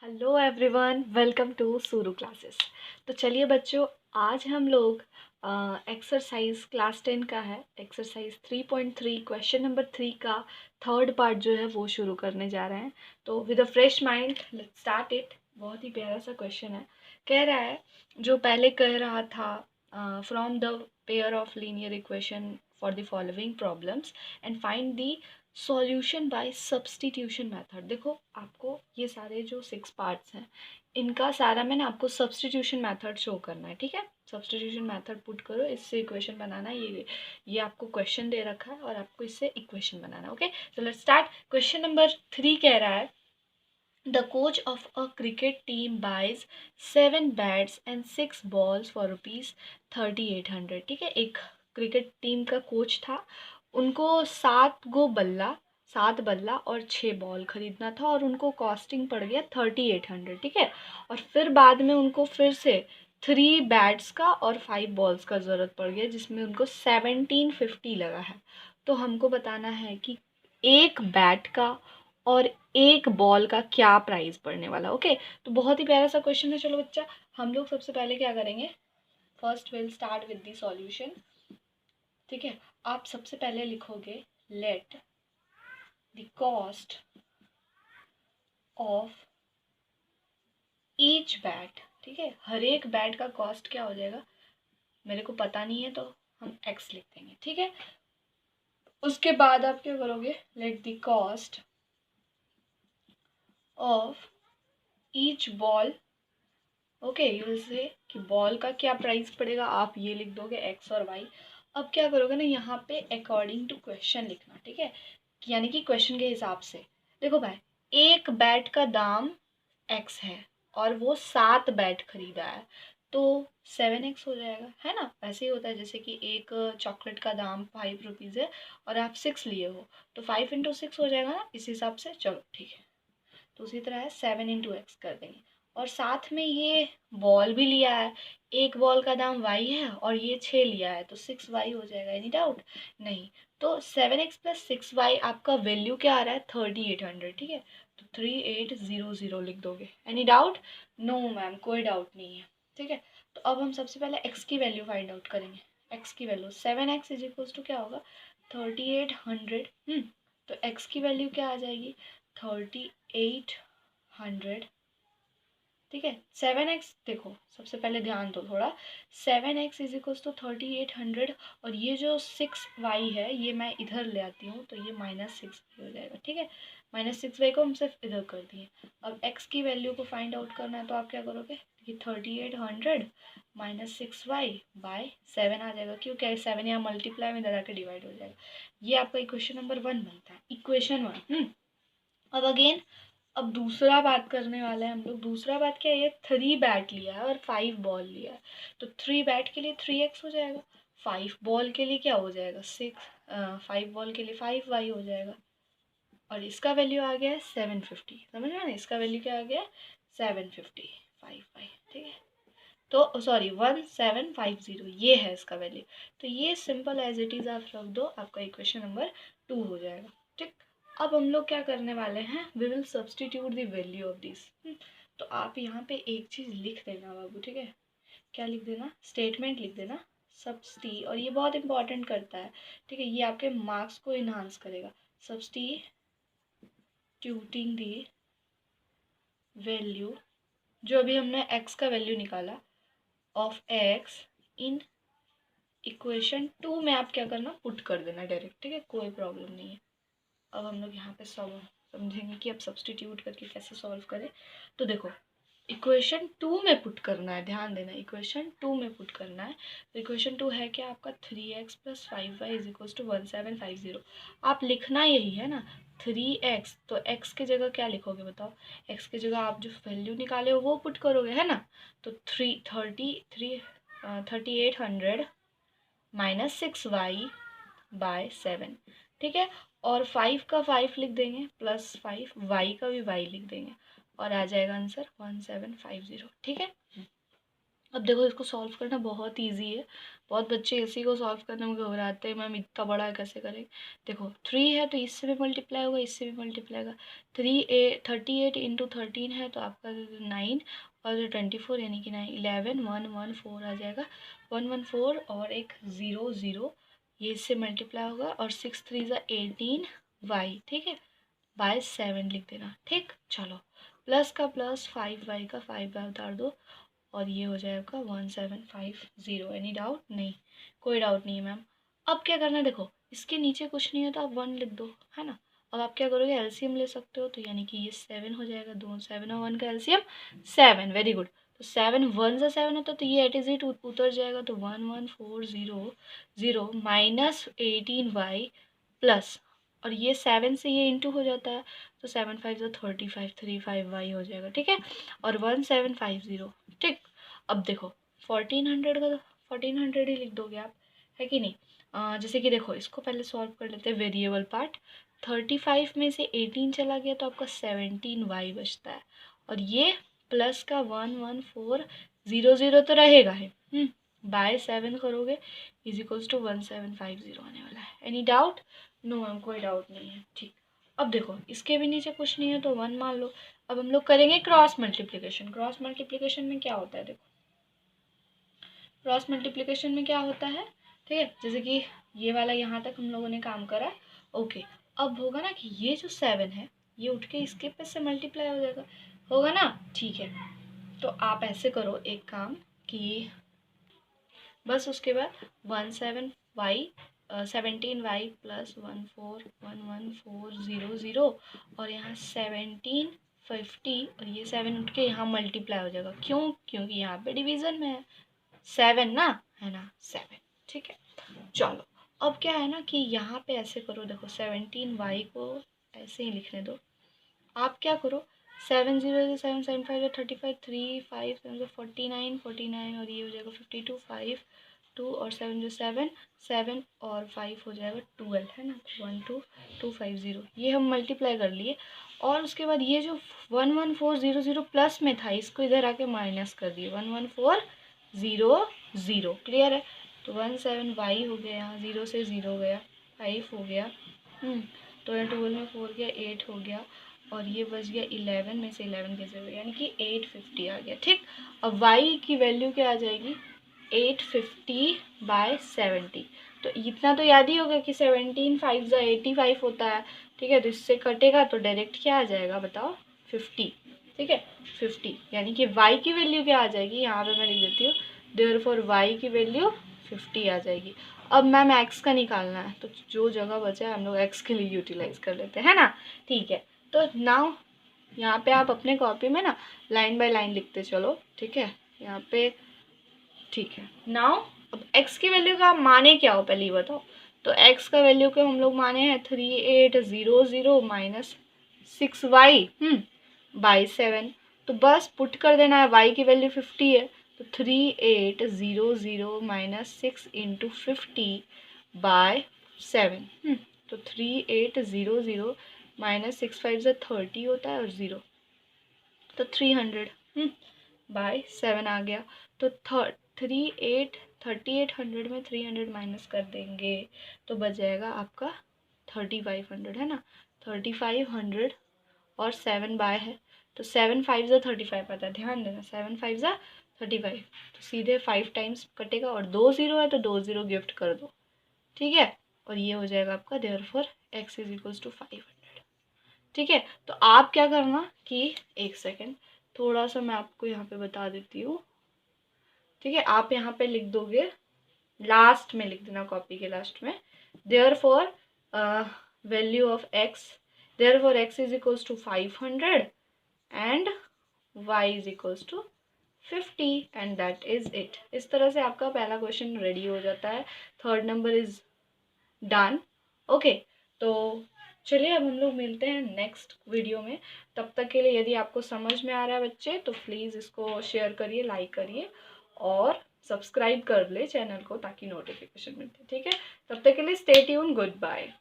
Hello everyone, welcome to सुरु classes. तो चलिए बच्चों, आज हम लोग एक्सरसाइज क्लास 10 का है, एक्सरसाइज 3.3 क्वेश्चन नंबर 3 का थर्ड पार्ट जो है वो शुरू करने जा रहे हैं। तो with a fresh mind let's start it. बहुत ही प्यारा सा क्वेश्चन है। कह रहा है, जो पहले कह रहा था, from the pair of linear equation for the following problems and find the solution bye substitution method. देखो, आपको ये सारे जो 6 पार्ट्स हैं इनका सारा मैंने आपको सब्स्टिट्यूशन मेथड शो करना है। ठीक है, सब्स्टिट्यूशन मेथड पुट करो, इससे इक्वेशन बनाना। ये आपको क्वेश्चन दे रखा है और आपको इससे इक्वेशन बनाना है। Okay, so let's start. Question number 3 कह रहा है, the coach of a cricket team buys 7 bats and 6 balls for ₹3800। ठीक है, एक क्रिकेट टीम का कोच था, उनको 7 बल्ला और 6 बॉल खरीदना था और उनको कॉस्टिंग पड़ गया 3800। ठीक है, और फिर बाद में उनको फिर से 3 बैट्स का और 5 बॉल्स का ज़रूरत पड़ गया, जिसमें उनको 1750 लगा है। तो हमको बताना है कि एक बैट का और एक बॉल का क्या प्राइस पड़ने वाला। ओके, तो बहुत ही प्यारा सा क्वेश्चन है। चलो बच्चा, हम लोग सबसे पहले क्या करेंगे, first will start with the solution. ठीक है, आप सबसे पहले लिखोगे let the cost of each bat. ठीक है, हर एक बैट का कॉस्ट क्या हो जाएगा, मेरे को पता नहीं है तो हम एक्स लिख देंगे। ठीक है, उसके बाद आप क्या करोगे, let the cost of each ball. Okay, you will say कि बॉल का क्या प्राइस पड़ेगा, आप ये लिख दोगे एक्स और वाई। अब क्या करोगे ना, यहाँ पे अकॉर्डिंग टू क्वेश्चन लिखना। ठीक है, यानी कि क्वेश्चन के हिसाब से। देखो भाई, एक बैट का दाम एक्स है और वो 7 बैट खरीदा है, तो 7x हो जाएगा, है ना। ऐसे ही होता है, जैसे कि एक चॉकलेट का दाम 5 रुपीज़ है और आप 6 लिए हो, तो 5 इंटू 6 हो जाएगा ना, इस हिसाब से। चलो ठीक है, तो उसी तरह है 7 इंटू एक्स कर देंगे। और साथ में ये बॉल भी लिया है, एक बॉल का दाम y है और ये 6 लिया है, तो 6y हो जाएगा। Any doubt? नहीं। तो 7x प्लस 6y आपका वैल्यू क्या आ रहा है, 3800। ठीक है, तो 3800 लिख दोगे। Any doubt? नो मैम, कोई डाउट नहीं है। ठीक है, तो अब हम सबसे पहले x की वैल्यू फाइंड आउट करेंगे। x की value 7x is equals to क्या होगा, 3800। तो x की वैल्यू क्या आ जाएगी, 3800। ठीक है, 7x, देखो सबसे पहले ध्यान दो थोड़ा, 7x इज इक्वल्स टू 3800, और ये जो 6y है ये मैं इधर ले आती हूँ, तो ये -6y हो जाएगा। ठीक है, -6y को हम सिर्फ इधर कर दिए। अब x की वैल्यू को फाइंड आउट करना है, तो आप क्या करोगे कि 3800 -6y बाय 7 आ जाएगा, क्योंकि 7 यहाँ मल्टीप्लाई में इधर आके डिवाइड हो जाएगा। ये आपका इक्वेशन नंबर 1 बनता है, इक्वेशन 1। अब अगेन, अब दूसरा बात करने वाले हैं हम लोग। दूसरा बात क्या है, ये 3 बैट लिया है और 5 बॉल लिया है, तो 3 बैट के लिए 3x हो जाएगा, 5 बॉल के लिए क्या हो जाएगा 6, 5 बॉल के लिए 5y हो जाएगा, और इसका वैल्यू आ गया है 750। समझ रहे हैं, इसका वैल्यू क्या आ गया, 750 5y। ठीक है, तो सॉरी 1750, ये है इसका वैल्यू। तो ये सिंपल एज इट इज़ आप रख दो, आपका इक्वेशन नंबर 2 हो जाएगा। ठीक, अब हम लोग क्या करने वाले हैं, we will substitute the value of this. तो आप यहाँ पे एक चीज़ लिख देना बाबू। ठीक है, क्या लिख देना, स्टेटमेंट लिख देना, सब्सटी, और ये बहुत इंपॉर्टेंट करता है। ठीक है, ये आपके मार्क्स को इन्हांस करेगा। सब्सटीट्यूटिंग द वैल्यू, जो अभी हमने x का वैल्यू निकाला, ऑफ x इन इक्वेशन 2 में आप क्या करना, पुट कर देना डायरेक्ट। ठीक है, कोई प्रॉब्लम नहीं है। अब हम लोग यहाँ पे सॉल्व समझेंगे कि अब सब्सटीट्यूट करके कैसे सॉल्व करें। तो देखो, इक्वेशन 2 में पुट करना है, ध्यान देना, इक्वेशन 2 में पुट करना है। तो इक्वेशन 2 है क्या आपका, 3x plus 5y is equals to 1750। आप लिखना यही है ना, 3x, तो x की जगह क्या लिखोगे बताओ, x की जगह आप जो वैल्यू निकाले हो वो पुट करोगे, है ना। तो 3800 -6y बाय 7। ठीक है, और 5 का 5 लिख देंगे, प्लस 5 y का भी y लिख देंगे, और आ जाएगा आंसर 1750। ठीक है, अब देखो इसको सॉल्व करना बहुत इजी है। बहुत बच्चे इसी को सॉल्व करने में घबराते हैं, मैम इतना बड़ा है कैसे करें। देखो 3 है तो इससे भी मल्टीप्लाई होगा, इससे भी मल्टीप्लाई होगा। 38 इंटू 13 है तो आपका 9 और 24 यानी कि 9 11 114 आ जाएगा। 114 और एक 0 0 ये इससे मल्टीप्लाई होगा और 6 3 ज़ा 18 वाई, ठीक है, बाय 7 लिख देना। ठीक, चलो प्लस का प्लस 5 वाई का 5 बाय उतार दो और ये हो जाएगा 1750। Any doubt? नहीं, कोई डाउट नहीं है मैम। अब क्या करना है, देखो इसके नीचे कुछ नहीं है तो आप 1 लिख दो, है ना। अब आप क्या करोगे, एलसीएम ले सकते हो, तो यानी कि ये 7 हो जाएगा। दोनों 7 और 1 का एलसीएम 7, वेरी गुड। तो 7 1 से 7 होता है तो ये एट इज इट उतर जाएगा, तो 11400 माइनस 18y प्लस, और ये 7 से ये इंटू हो जाता है तो 7 5 35 35y हो जाएगा, ठीक है, और 1750। ठीक, अब देखो 1400 का 1400 ही लिख दोगे आप, है कि नहीं। जैसे कि देखो इसको पहले सॉल्व कर लेते हैं वेरिएबल पार्ट। 35 में से 18 चला गया तो आपका 17y बचता है, और ये प्लस का 11400 तो रहेगा है, बाय 7 करोगे इज इक्वल्स टू 1750 आने वाला है। Any doubt? नो मैम, कोई डाउट नहीं है। ठीक, अब देखो इसके भी नीचे कुछ नहीं है तो 1 मान लो। अब हम लोग करेंगे क्रॉस मल्टीप्लिकेशन। क्रॉस मल्टीप्लिकेशन में क्या होता है, देखो क्रॉस मल्टीप्लिकेशन में क्या होता है, ठीक है, जैसे कि ये वाला यहाँ तक हम लोगों ने काम करा, ओके। अब होगा ना कि ये जो 7 है ये उठ के इसके पे से मल्टीप्लाई हो जाएगा, होगा ना, ठीक है। तो आप ऐसे करो एक काम कि बस उसके बाद 17y प्लस 1411400 और यहाँ 1750 और ये 7 उठ के यहाँ मल्टीप्लाई हो जाएगा। क्यों? क्योंकि यहाँ पे डिवीजन में है 7 ना, है ना 7, ठीक है। चलो अब क्या है ना कि यहाँ पे ऐसे करो, देखो 17y को ऐसे ही लिखने दो। आप क्या करो, 7 0 7 7 5 35 3 5 7 49 49 और ये हो जाएगा 52 5 2 और 7 जो 7 7 और 5 हो जाएगा 12, है ना, 12250 ये हम मल्टीप्लाई कर लिए। और उसके बाद ये जो 11400 प्लस में था इसको इधर आके माइनस कर दिए, 11400, क्लियर है। तो 17y हो गया, यहाँ 0 से 0 गया, 5 हो गया, तो 12 में 4 गया, 8 हो गया, और ये बच गया 11 में से 11 कैसे हो गया, यानी कि 850 आ गया। ठीक, अब y की वैल्यू क्या आ जाएगी, 850/70। तो इतना तो याद ही होगा कि 17 5 ज़ा 85 होता है, ठीक है। तो इससे कटेगा तो डायरेक्ट क्या आ जाएगा बताओ, 50, ठीक है 50, यानी कि y की वैल्यू क्या आ जाएगी, यहाँ पे मैं लिख देती हूँ, देयरफॉर y की वैल्यू 50 आ जाएगी। अब मैम x का निकालना है, तो जो जगह बचा है हम लोग x के लिए यूटिलाइज कर लेते हैं ना, ठीक है। तो नाउ यहाँ पे आप अपने कॉपी में ना लाइन बाय लाइन लिखते चलो, ठीक है, यहाँ पे, ठीक है। नाउ अब x की वैल्यू का माने क्या हो पहले ये बताओ। तो x का वैल्यू को हम लोग माने हैं 3800 माइनस 6y बाई 7। तो बस पुट कर देना है, y की वैल्यू 50 है तो 3800 माइनस 6 इंटू 50 बाय 7, तो 3800 माइनस 6 5 ज़ा 30 होता है और 0, तो 300 बाय 7 आ गया। तो 3800 में 300 माइनस कर देंगे तो बच जाएगा आपका 3500, है ना, 3500 और 7 बाय है तो 7 5 ज़ा 35 आता है, ध्यान देना 7 5 ज़ा 35, तो सीधे 5 टाइम्स कटेगा और 2 0 है तो 2 0 गिफ्ट कर दो, ठीक है, और ये हो जाएगा आपका therefore x is equals to 500, ठीक है। तो आप क्या करना कि एक सेकेंड थोड़ा सा मैं आपको यहाँ पे बता देती हूँ, ठीक है। आप यहाँ पे लिख दोगे, लास्ट में लिख देना कॉपी के लास्ट में, therefore value of x, therefore x is equals to 500 and y is equals to 50 and that is it. इस तरह से आपका पहला क्वेश्चन रेडी हो जाता है, third number is done, okay. तो चलिए अब हम लोग मिलते हैं नेक्स्ट वीडियो में, तब तक के लिए यदि आपको समझ में आ रहा है बच्चे तो प्लीज़ इसको शेयर करिए, लाइक करिए और सब्सक्राइब कर ले चैनल को ताकि नोटिफिकेशन मिलते, ठीक है। तब तक के लिए स्टे ट्यून, गुड बाय।